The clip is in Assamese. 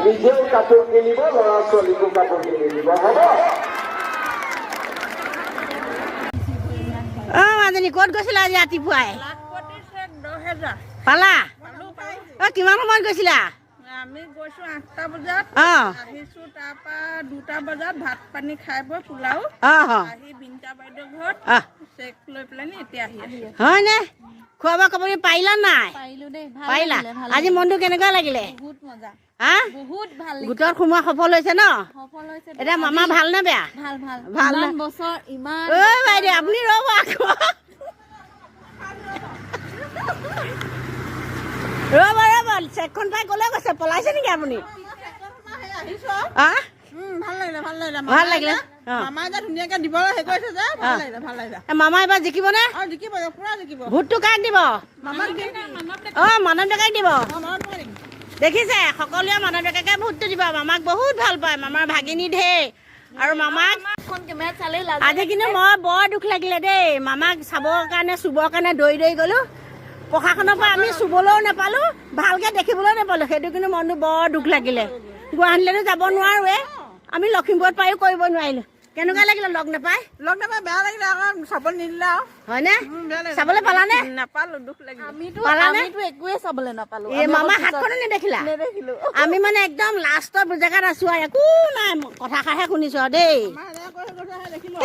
নিজেও কাপোৰ কিনিব ল'ৰা ছোৱালীকো কাপোৰ কিনি দিব হ'ব মাজনী ক'ত গৈছিলা আজি ৰাতিপুৱাই পালা কিমান সময়ত গৈছিলা আমি গৈছো 8টা বজাত আহিছো তাৰপৰা 2টা বজাত ভাত পানী খাই বৈ পোলাও আহি বিনতা বাইদেউ ঘৰত চেক লৈ পেলাই এতিয়া আহি আছো হয়নে খোৱা বোৱা কৰিব পাৰিলা নাই পাৰিলো দেই পাৰিলা আজি মনটো কেনেকুৱা লাগিলে বহুত মজা হা বহুত ভাল গোটৰ সোমোৱা সফল হৈছে ন সফল হৈছে এতিয়া মামা ভাল নে বেয়া ভাল ভাল ভাল ইমান বছৰ ইমান ঐ বাইদেউ আপুনি ৰ'ব আকৌ ৰ'ব চেকখন পাই ক'লৈ গৈছে পলাইছে নেকি আপুনি ভাল লাগিলে মামাই যে ধুনীয়াকে দিবলৈ হেৰি কৰিছে যে ভাল লাগিলে মামা এবাৰ জিকিবনে জিকিব পুৰা জিকিব ভোটটো কাক দিব মামাক মানৱ ডেকাক দিব দেখিছে সকলোৱে মানৱ ডেকাকে ভোটটো দিব মামাক বহুত ভাল পায় মামাৰ ভাগিনী ঢেৰ আৰু মামাক আজি কিন্তু মই বৰ দুখ লাগিলে দেই মামাক চাবৰ কাৰণে চুবৰ কাৰণে দৌৰি দৌৰি গ'লো প্ৰশাসনৰ পৰা আমি চুবলৈও নাপালো ভালকে দেখিবলৈও নাপালো সেইটো কিন্তু মনটো বৰ দুখ লাগিলে গুৱাহাটীলৈতো যাব নোৱাৰোৱে আমি লখিমপুৰত পায়ো কৰিব নোৱাৰিলো কেনেকুৱা লাগিলে লগ নাপায় বেয়া লাগিলে আকৌ চাবলৈ নিদিলে আৰু হয়নে চাবলৈ পালানে নাপালো দুখ লাগিলে আমিতো একোৱে চাবলৈ নাপালো এই মামা হাতখনো নেদেখিলা আমি মানে একদম লাষ্টৰ জেগাত আছো আৰু একো নাই কথা খাহে শুনিছো আৰু দেই দেখিলো